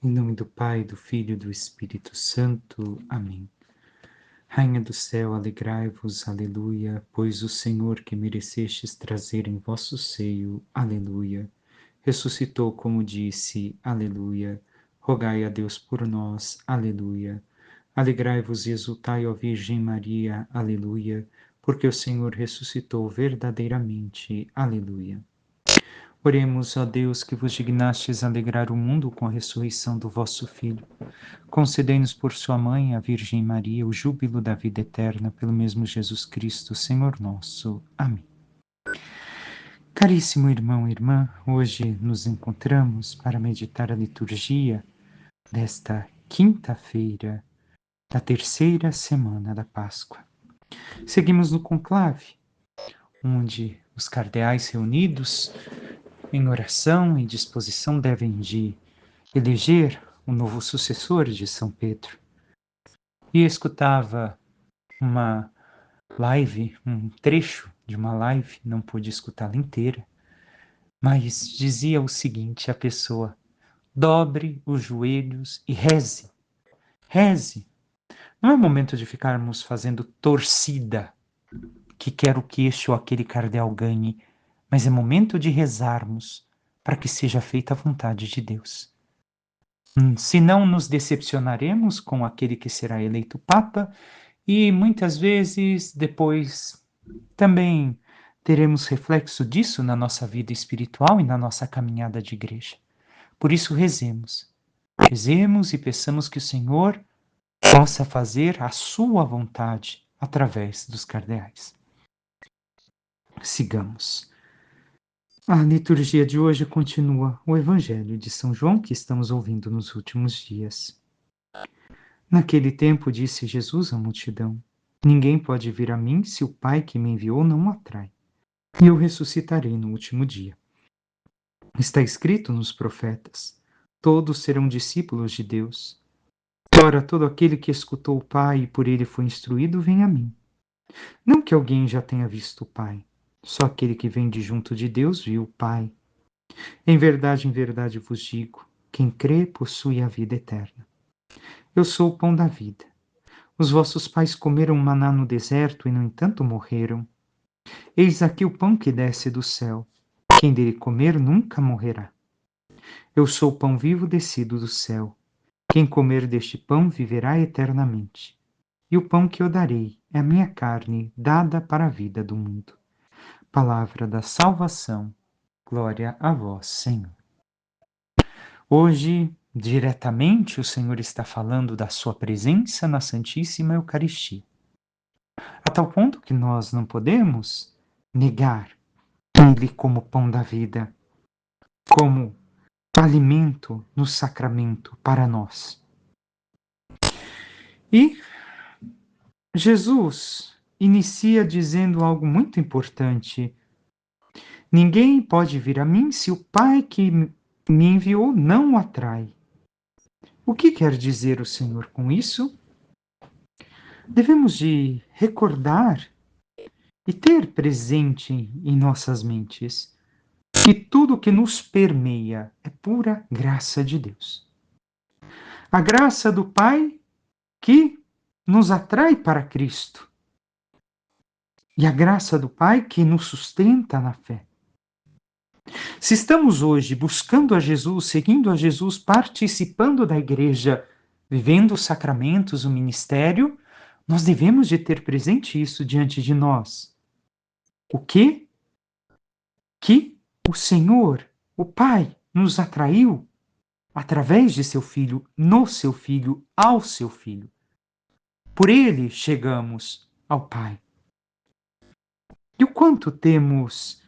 Em nome do Pai, do Filho e do Espírito Santo. Amém. Rainha do céu, alegrai-vos, aleluia, pois o Senhor que merecestes trazer em vosso seio, aleluia, ressuscitou como disse, aleluia. Rogai a Deus por nós, aleluia. Alegrai-vos e exultai, ó Virgem Maria, aleluia, porque o Senhor ressuscitou verdadeiramente, aleluia. Oremos, ó Deus, que vos dignastes alegrar o mundo com a ressurreição do vosso Filho. Concedei-nos por sua mãe, a Virgem Maria, o júbilo da vida eterna, pelo mesmo Jesus Cristo, Senhor nosso. Amém. Caríssimo irmão e irmã, hoje nos encontramos para meditar a liturgia desta quinta-feira da terceira semana da Páscoa. Seguimos no conclave, onde os cardeais reunidos em oração e disposição devem de eleger o novo sucessor de São Pedro. E escutava uma live, um trecho de uma live, não pude escutá-la inteira, mas dizia o seguinte, a pessoa: dobre os joelhos e reze. Reze. Não é momento de ficarmos fazendo torcida, que quer o que este ou aquele cardeal ganhe, mas é momento de rezarmos para que seja feita a vontade de Deus. Se não, nos decepcionaremos com aquele que será eleito Papa e muitas vezes depois também teremos reflexo disso na nossa vida espiritual e na nossa caminhada de igreja. Por isso rezemos. Rezemos e peçamos que o Senhor possa fazer a sua vontade através dos cardeais. Sigamos. A liturgia de hoje continua o Evangelho de São João que estamos ouvindo nos últimos dias. Naquele tempo disse Jesus à multidão: ninguém pode vir a mim se o Pai que me enviou não o atrai, e eu ressuscitarei no último dia. Está escrito nos profetas: todos serão discípulos de Deus. Ora, todo aquele que escutou o Pai e por ele foi instruído, vem a mim. Não que alguém já tenha visto o Pai, só aquele que vem de junto de Deus viu o Pai. Em verdade vos digo, quem crê possui a vida eterna. Eu sou o pão da vida. Os vossos pais comeram maná no deserto e, no entanto, morreram. Eis aqui o pão que desce do céu. Quem dele comer nunca morrerá. Eu sou o pão vivo descido do céu. Quem comer deste pão viverá eternamente. E o pão que eu darei é a minha carne, dada para a vida do mundo. Palavra da salvação. Glória a vós, Senhor. Hoje, diretamente, o Senhor está falando da sua presença na Santíssima Eucaristia. A tal ponto que nós não podemos negar Ele como pão da vida, como alimento no sacramento para nós. E Jesus inicia dizendo algo muito importante. Ninguém pode vir a mim se o Pai que me enviou não o atrai. O que quer dizer o Senhor com isso? Devemos de recordar e ter presente em nossas mentes que tudo que nos permeia é pura graça de Deus. A graça do Pai que nos atrai para Cristo. E a graça do Pai que nos sustenta na fé. Se estamos hoje buscando a Jesus, seguindo a Jesus, participando da igreja, vivendo os sacramentos, o ministério, nós devemos de ter presente isso diante de nós. O quê? Que o Senhor, o Pai, nos atraiu através de seu Filho, no seu Filho, ao seu Filho. Por ele chegamos ao Pai. E o quanto temos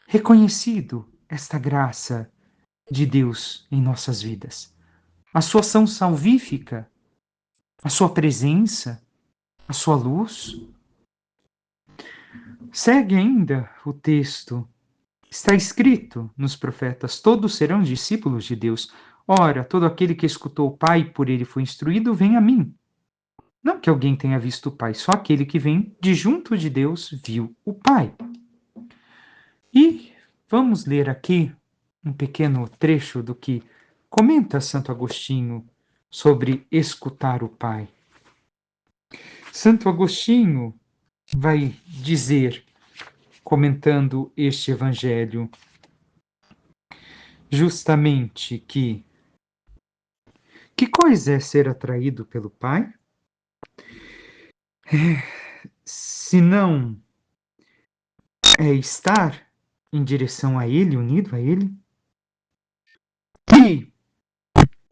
reconhecido esta graça de Deus em nossas vidas. A sua ação salvífica, a sua presença, a sua luz. Segue ainda o texto. Está escrito nos profetas: todos serão discípulos de Deus. Ora, todo aquele que escutou o Pai e por ele foi instruído, vem a mim. Não que alguém tenha visto o Pai, só aquele que vem de junto de Deus viu o Pai. E vamos ler aqui um pequeno trecho do que Comenta Santo Agostinho sobre escutar o Pai. Santo Agostinho vai dizer, comentando este evangelho, justamente que coisa é ser atraído pelo Pai? Se não é estar em direção a Ele, unido a Ele, e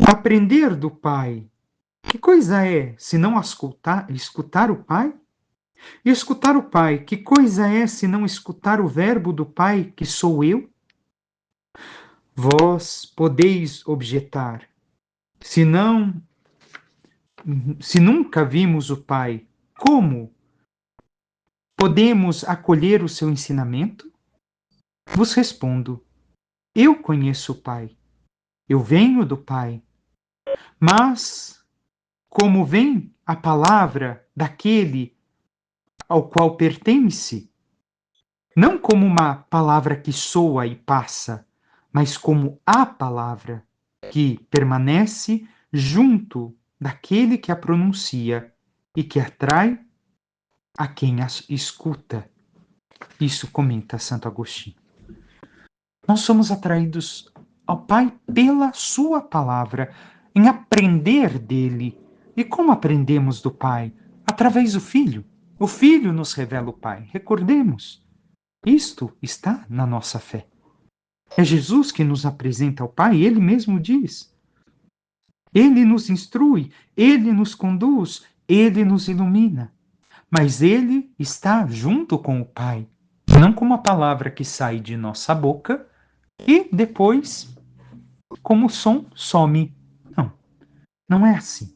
aprender do Pai. Que coisa é se não escutar o Pai? E escutar o Pai, que coisa é se não escutar o verbo do Pai, que sou eu? Vós podeis objetar, se não, se nunca vimos o Pai, como podemos acolher o seu ensinamento? Vos respondo, eu conheço o Pai, eu venho do Pai, mas como vem a palavra daquele ao qual pertence, não como uma palavra que soa e passa, mas como a palavra que permanece junto daquele que a pronuncia e que atrai a quem a escuta. Isso comenta Santo Agostinho. Nós somos atraídos ao Pai pela sua palavra, em aprender dele. E como aprendemos do Pai? Através do Filho. O Filho nos revela o Pai. Recordemos, isto está na nossa fé. É Jesus que nos apresenta ao Pai, ele mesmo diz. Ele nos instrui, ele nos conduz, ele nos ilumina. Mas ele está junto com o Pai, não como a palavra que sai de nossa boca e depois, como som, some. Não, não é assim.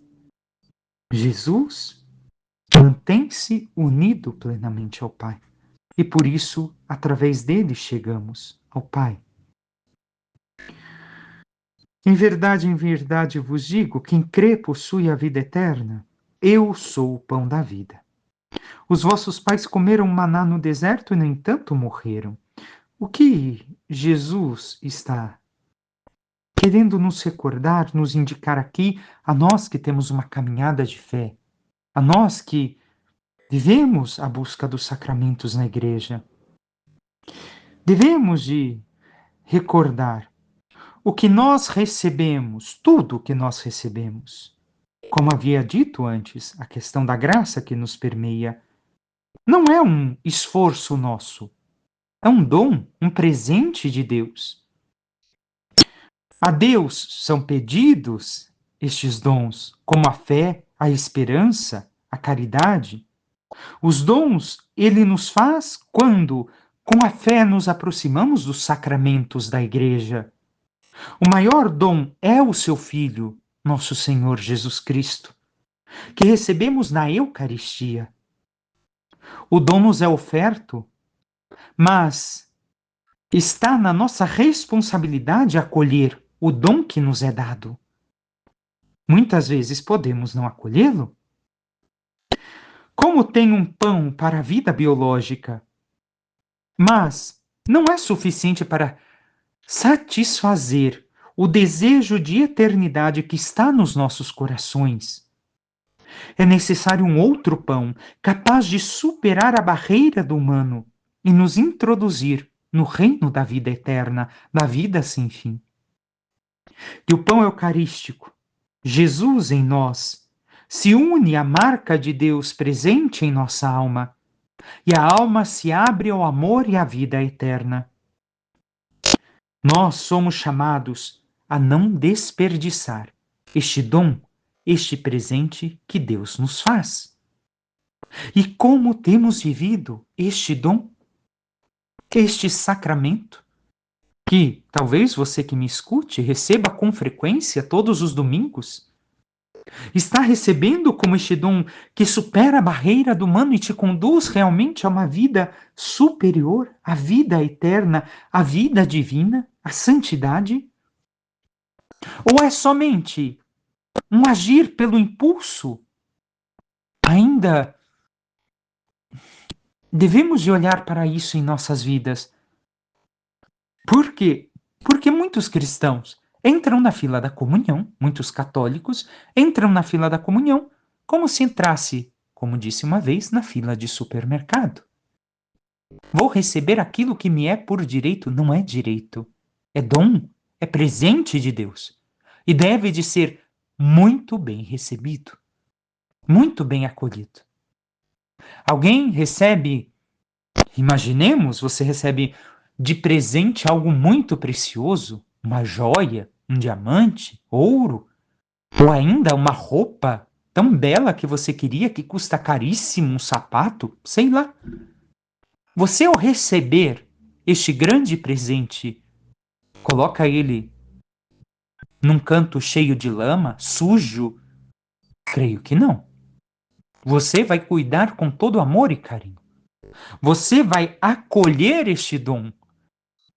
Jesus mantém-se unido plenamente ao Pai. E por isso, através dele, chegamos ao Pai. Em verdade vos digo: quem crê possui a vida eterna. Eu sou o pão da vida. Os vossos pais comeram maná no deserto e, no entanto, morreram. O que Jesus está querendo nos recordar, nos indicar aqui, a nós que temos uma caminhada de fé, a nós que vivemos a busca dos sacramentos na igreja, devemos de recordar o que nós recebemos, tudo o que nós recebemos. Como havia dito antes, a questão da graça que nos permeia não é um esforço nosso, é um dom, um presente de Deus. A Deus são pedidos estes dons, como a fé, a esperança, a caridade. Os dons ele nos faz quando, com a fé, nos aproximamos dos sacramentos da igreja. O maior dom é o seu Filho, nosso Senhor Jesus Cristo, que recebemos na Eucaristia. O dom nos é oferto, mas está na nossa responsabilidade acolher o dom que nos é dado. Muitas vezes podemos não acolhê-lo. Como tem um pão para a vida biológica, mas não é suficiente para satisfazer o desejo de eternidade que está nos nossos corações. É necessário um outro pão capaz de superar a barreira do humano e nos introduzir no reino da vida eterna, da vida sem fim. E o pão eucarístico, Jesus em nós, se une à marca de Deus presente em nossa alma, e a alma se abre ao amor e à vida eterna. Nós somos chamados a não desperdiçar este dom, este presente que Deus nos faz. E como temos vivido este dom, este sacramento, que talvez você que me escute receba com frequência todos os domingos, está recebendo como este dom que supera a barreira do humano e te conduz realmente a uma vida superior, a vida eterna, a vida divina, a santidade? Ou é somente um agir pelo impulso? Ainda devemos de olhar para isso em nossas vidas. Por quê? Porque muitos cristãos entram na fila da comunhão, muitos católicos entram na fila da comunhão como se entrasse, como disse uma vez, na fila de supermercado. Vou receber aquilo que me é por direito, não é direito. É dom, é presente de Deus. E deve de ser muito bem recebido, muito bem acolhido. Alguém recebe, imaginemos, você recebe de presente algo muito precioso, uma joia, um diamante, ouro, ou ainda uma roupa tão bela que você queria, que custa caríssimo, um sapato, sei lá. Você, ao receber este grande presente, coloca ele num canto cheio de lama, sujo? Creio que não. Você vai cuidar com todo amor e carinho. Você vai acolher este dom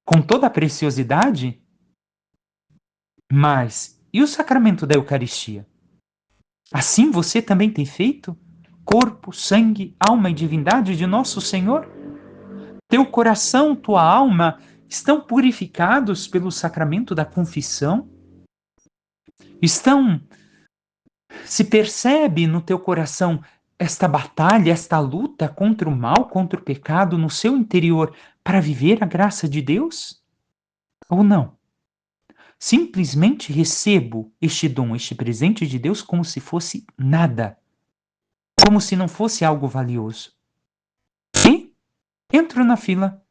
com toda a preciosidade? Mas e o sacramento da Eucaristia? Assim você também tem feito? Corpo, sangue, alma e divindade de nosso Senhor? Teu coração, tua alma estão purificados pelo sacramento da confissão? Estão, se percebe no teu coração esta batalha, esta luta contra o mal, contra o pecado no seu interior para viver a graça de Deus? Ou não? Simplesmente recebo este dom, este presente de Deus como se fosse nada, como se não fosse algo valioso. E entro na fila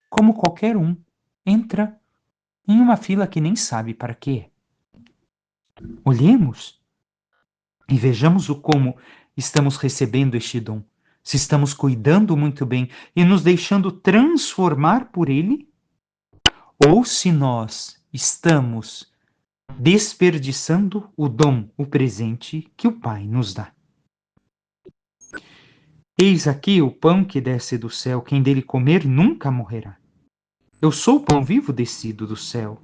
como qualquer um entra em uma fila que nem sabe para quê. Olhemos e vejamos o como estamos recebendo este dom, se estamos cuidando muito bem e nos deixando transformar por ele, ou se nós estamos desperdiçando o dom, o presente que o Pai nos dá. Eis aqui o pão que desce do céu, quem dele comer nunca morrerá. Eu sou o pão vivo descido do céu.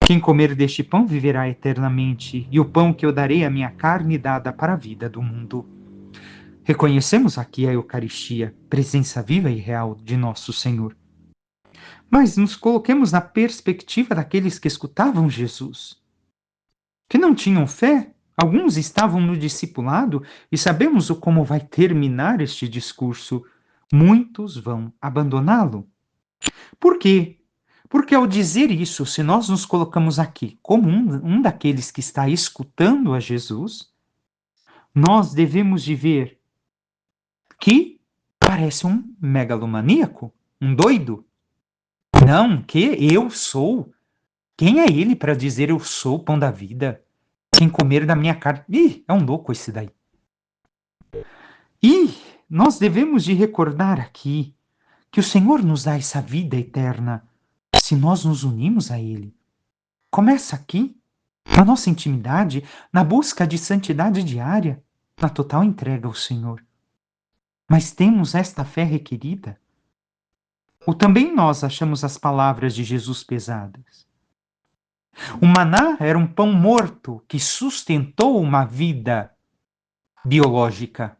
Quem comer deste pão viverá eternamente, e o pão que eu darei é a minha carne dada para a vida do mundo. Reconhecemos aqui a Eucaristia, presença viva e real de nosso Senhor. Mas nos coloquemos na perspectiva daqueles que escutavam Jesus, que não tinham fé. Alguns estavam no discipulado e sabemos o como vai terminar este discurso. Muitos vão abandoná-lo. Por quê? Porque ao dizer isso, se nós nos colocamos aqui como um daqueles que está escutando a Jesus, nós devemos de ver que parece um megalomaníaco, um doido. Não, que eu sou. Quem é ele para dizer eu sou o pão da vida? Quem comer da minha carne. Ih, é um louco esse daí. E nós devemos de recordar aqui que o Senhor nos dá essa vida eterna se nós nos unimos a Ele. Começa aqui, na nossa intimidade, na busca de santidade diária, na total entrega ao Senhor. Mas temos esta fé requerida? Ou também nós achamos as palavras de Jesus pesadas? O maná era um pão morto que sustentou uma vida biológica.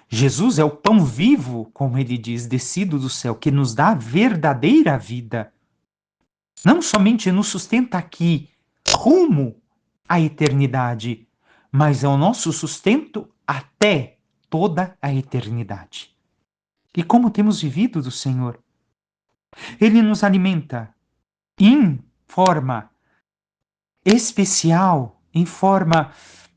Jesus é o pão vivo, como ele diz, descido do céu, que nos dá a verdadeira vida. Não somente nos sustenta aqui, rumo à eternidade, mas é o nosso sustento até toda a eternidade. E como temos vivido do Senhor? Ele nos alimenta em forma especial, em forma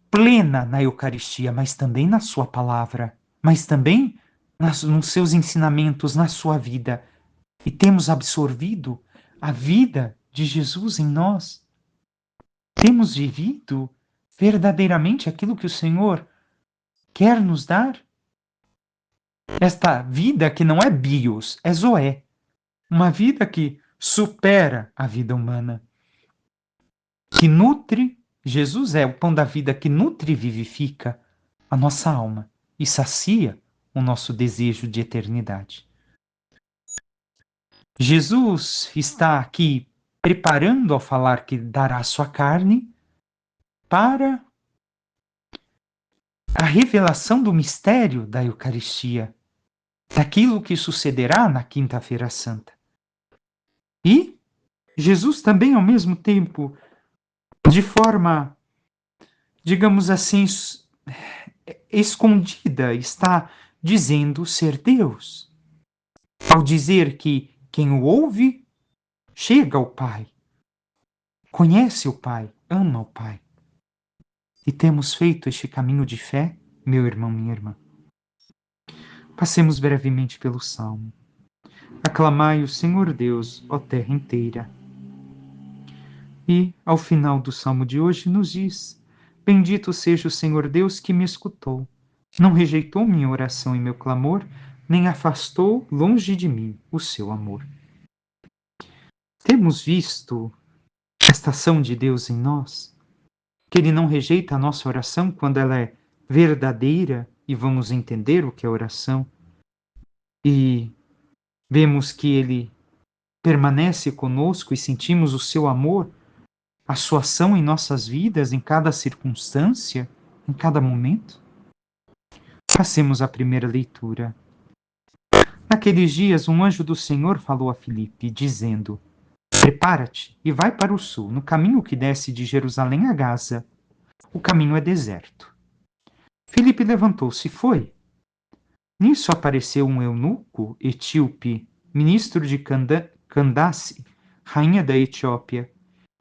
plena na Eucaristia, mas também na sua palavra, mas também nos seus ensinamentos, na sua vida. E temos absorvido a vida de Jesus em nós. Temos vivido verdadeiramente aquilo que o Senhor quer nos dar? Esta vida que não é bios, é zoé. Uma vida que supera a vida humana. Que nutre, Jesus é o pão da vida que nutre e vivifica a nossa alma e sacia o nosso desejo de eternidade. Jesus está aqui preparando ao falar que dará a sua carne para a revelação do mistério da Eucaristia, daquilo que sucederá na Quinta-feira Santa. E Jesus também, ao mesmo tempo, de forma, digamos assim, escondida, está dizendo ser Deus, ao dizer que quem o ouve chega ao Pai, conhece o Pai, ama o Pai. E temos feito este caminho de fé, meu irmão, minha irmã. Passemos brevemente pelo Salmo. Aclamai o Senhor Deus, ó terra inteira. E, ao final do Salmo de hoje, nos diz: Bendito seja o Senhor Deus que me escutou. Não rejeitou minha oração e meu clamor, nem afastou longe de mim o seu amor. Temos visto esta ação de Deus em nós, que Ele não rejeita a nossa oração quando ela é verdadeira e vamos entender o que é oração, e vemos que Ele permanece conosco e sentimos o seu amor, a sua ação em nossas vidas, em cada circunstância, em cada momento. Passemos à primeira leitura. Naqueles dias, um anjo do Senhor falou a Filipe, dizendo: Prepara-te e vai para o sul, no caminho que desce de Jerusalém a Gaza. O caminho é deserto. Filipe levantou-se e foi. Nisso apareceu um eunuco etíope, ministro de Candace, rainha da Etiópia,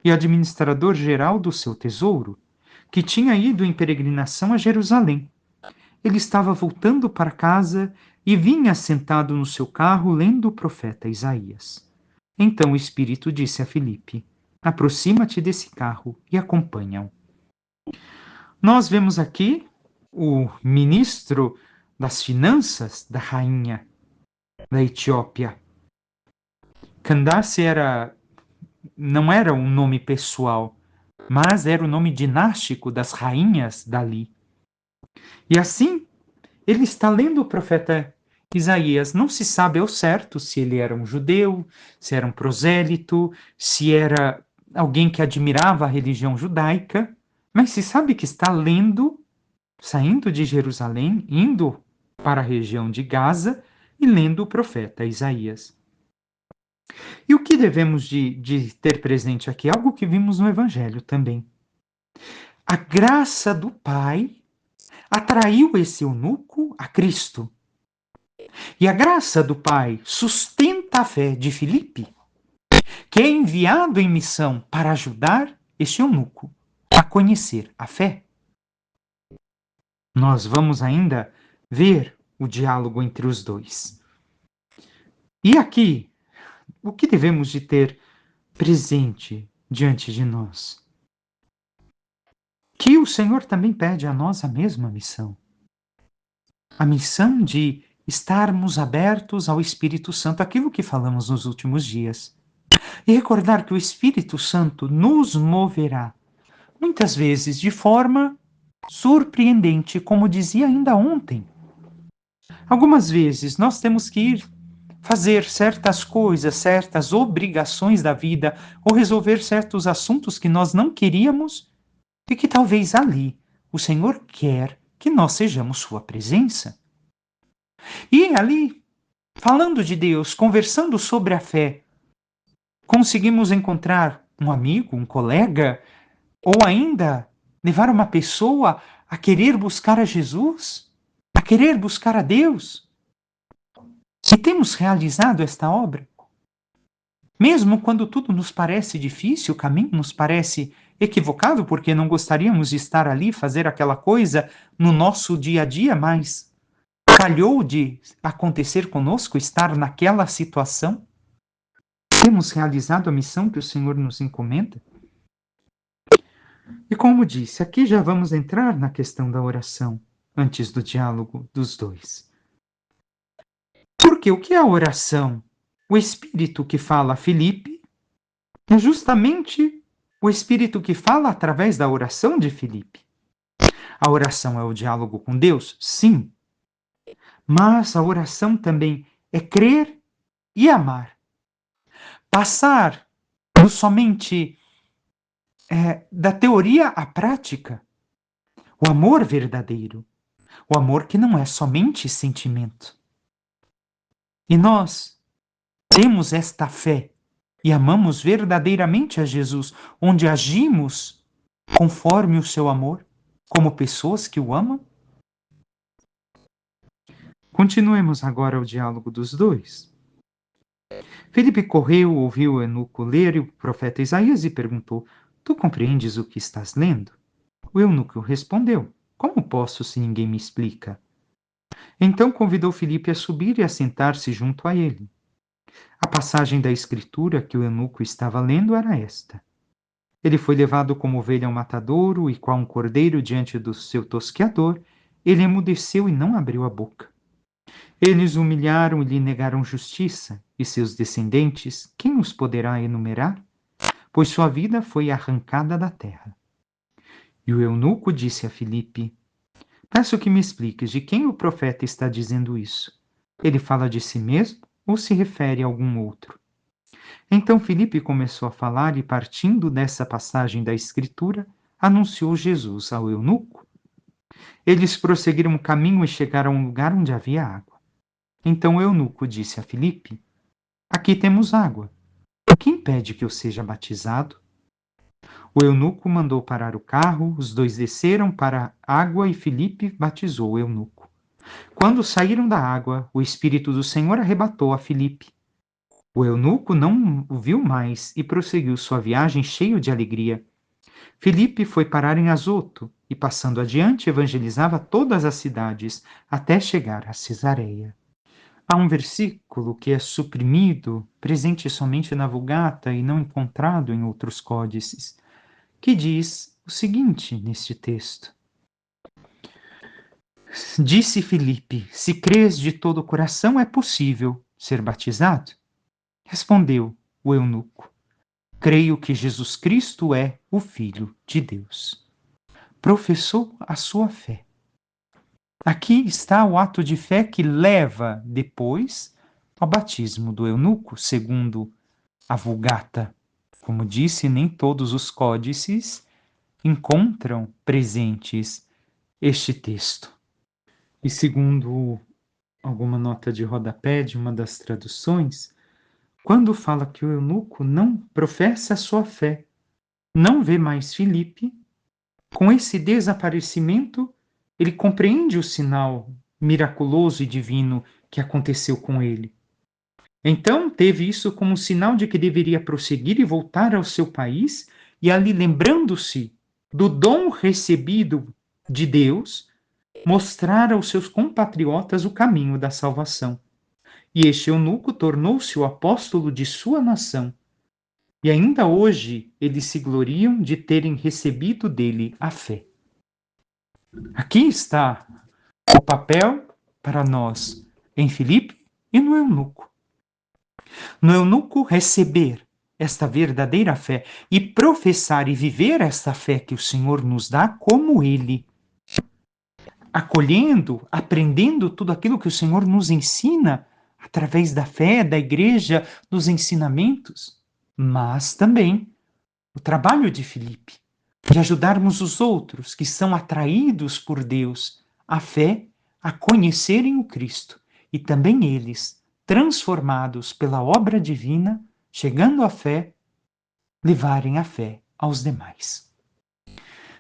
e administrador-geral do seu tesouro, que tinha ido em peregrinação a Jerusalém. Ele estava voltando para casa e vinha sentado no seu carro lendo o profeta Isaías. Então o Espírito disse a Filipe: Aproxima-te desse carro e acompanha-o. Nós vemos aqui o ministro das finanças da rainha da Etiópia. Candace não era um nome pessoal, mas era o nome dinástico das rainhas dali. E assim, ele está lendo o profeta Isaías. Não se sabe ao certo se ele era um judeu, se era um prosélito, se era alguém que admirava a religião judaica, mas se sabe que está lendo, saindo de Jerusalém, indo para a região de Gaza e lendo o profeta Isaías. E o que devemos de ter presente aqui? Algo que vimos no Evangelho também. A graça do Pai atraiu esse eunuco a Cristo. E a graça do Pai sustenta a fé de Filipe, que é enviado em missão para ajudar este eunuco a conhecer a fé. Nós vamos ainda ver o diálogo entre os dois. E aqui, o que devemos de ter presente diante de nós? Que o Senhor também pede a nós a mesma missão. A missão de estarmos abertos ao Espírito Santo, aquilo que falamos nos últimos dias. E recordar que o Espírito Santo nos moverá, muitas vezes de forma surpreendente, como dizia ainda ontem. Algumas vezes nós temos que ir fazer certas coisas, certas obrigações da vida, ou resolver certos assuntos que nós não queríamos e que talvez ali o Senhor quer que nós sejamos sua presença. E ali, falando de Deus, conversando sobre a fé, conseguimos encontrar um amigo, um colega, ou ainda levar uma pessoa a querer buscar a Jesus, a querer buscar a Deus. E temos realizado esta obra. Mesmo quando tudo nos parece difícil, o caminho nos parece equivocado, porque não gostaríamos de estar ali, fazer aquela coisa no nosso dia a dia, mas calhou de acontecer conosco, estar naquela situação. Temos realizado a missão que o Senhor nos encomenda? E como disse, aqui já vamos entrar na questão da oração, antes do diálogo dos dois. Porque o que é a oração? O Espírito que fala a Filipe é justamente o Espírito que fala através da oração de Filipe. A oração é o diálogo com Deus? Sim. Mas a oração também é crer e amar. Passar do somente da teoria à prática. O amor verdadeiro. O amor que não é somente sentimento. E nós temos esta fé e amamos verdadeiramente a Jesus, onde agimos conforme o seu amor, como pessoas que o amam? Continuemos agora o diálogo dos dois. Felipe correu, ouviu o eunuco ler o profeta Isaías e perguntou: Tu compreendes o que estás lendo? O eunuco respondeu: Como posso se ninguém me explica? Então convidou Filipe a subir e a sentar-se junto a ele. A passagem da escritura que o eunuco estava lendo era esta: Ele foi levado como ovelha ao matadouro e qual um cordeiro diante do seu tosqueador, ele emudeceu e não abriu a boca. Eles o humilharam e lhe negaram justiça, e seus descendentes, quem os poderá enumerar? Pois sua vida foi arrancada da terra. E o eunuco disse a Filipe: Peço que me expliques de quem o profeta está dizendo isso. Ele fala de si mesmo ou se refere a algum outro? Então Filipe começou a falar e, partindo dessa passagem da Escritura, anunciou Jesus ao eunuco. Eles prosseguiram o caminho e chegaram a um lugar onde havia água. Então o eunuco disse a Filipe: Aqui temos água. O que impede que eu seja batizado? O eunuco mandou parar o carro, os dois desceram para a água e Filipe batizou o eunuco. Quando saíram da água, o Espírito do Senhor arrebatou a Filipe. O eunuco não o viu mais e prosseguiu sua viagem cheio de alegria. Filipe foi parar em Azoto e, passando adiante, evangelizava todas as cidades até chegar a Cesareia. Há um versículo que é suprimido, presente somente na Vulgata e não encontrado em outros códices, que diz o seguinte neste texto: Disse Filipe: Se crês de todo o coração, é possível ser batizado? Respondeu o eunuco: Creio que Jesus Cristo é o Filho de Deus. Professou a sua fé. Aqui está o ato de fé que leva depois ao batismo do eunuco, segundo a Vulgata. Como disse, nem todos os códices encontram presentes este texto. E segundo alguma nota de rodapé de uma das traduções, quando fala que o eunuco não professa a sua fé, não vê mais Filipe, com esse desaparecimento, ele compreende o sinal miraculoso e divino que aconteceu com ele. Então, teve isso como sinal de que deveria prosseguir e voltar ao seu país, e ali, lembrando-se do dom recebido de Deus, mostrar aos seus compatriotas o caminho da salvação. E este eunuco tornou-se o apóstolo de sua nação. E ainda hoje eles se gloriam de terem recebido dele a fé. Aqui está o papel para nós em Filipe e no eunuco. No eunuco, receber esta verdadeira fé e professar e viver esta fé que o Senhor nos dá como ele, acolhendo, aprendendo tudo aquilo que o Senhor nos ensina através da fé, da igreja, dos ensinamentos, mas também o trabalho de Filipe, de ajudarmos os outros que são atraídos por Deus à fé, a conhecerem o Cristo e também eles, transformados pela obra divina, chegando à fé, levarem a fé aos demais.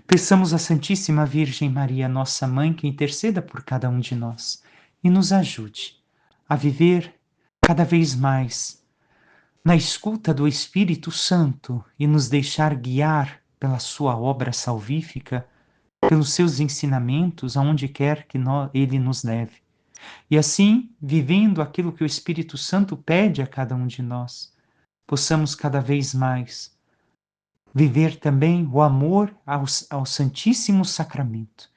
Peçamos à Santíssima Virgem Maria, nossa mãe, que interceda por cada um de nós e nos ajude a viver cada vez mais na escuta do Espírito Santo e nos deixar guiar pela sua obra salvífica, pelos seus ensinamentos, aonde quer que ele nos leve. E assim, vivendo aquilo que o Espírito Santo pede a cada um de nós, possamos cada vez mais viver também o amor ao Santíssimo Sacramento.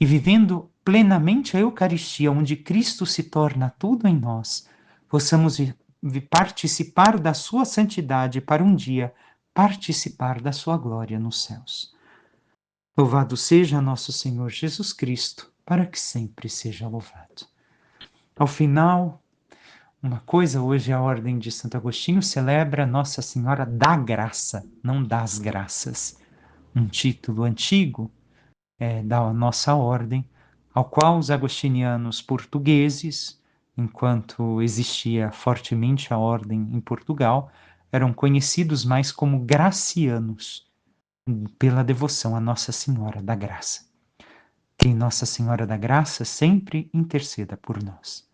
E vivendo plenamente a Eucaristia, onde Cristo se torna tudo em nós, possamos participar da sua santidade para um dia participar da sua glória nos céus. Louvado seja nosso Senhor Jesus Cristo, para que sempre seja louvado. Ao final, uma coisa, hoje a Ordem de Santo Agostinho celebra Nossa Senhora da Graça, não das Graças, um título antigo da nossa ordem, ao qual os agostinianos portugueses, enquanto existia fortemente a ordem em Portugal, eram conhecidos mais como gracianos, pela devoção a Nossa Senhora da Graça. Que Nossa Senhora da Graça sempre interceda por nós.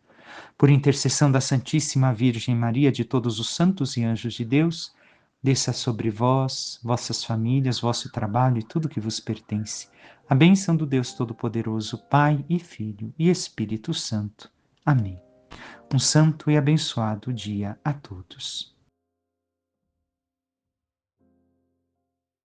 Por intercessão da Santíssima Virgem Maria, de todos os santos e anjos de Deus, desça sobre vós, vossas famílias, vosso trabalho e tudo que vos pertence. A bênção do Deus Todo-Poderoso, Pai e Filho e Espírito Santo. Amém. Um santo e abençoado dia a todos.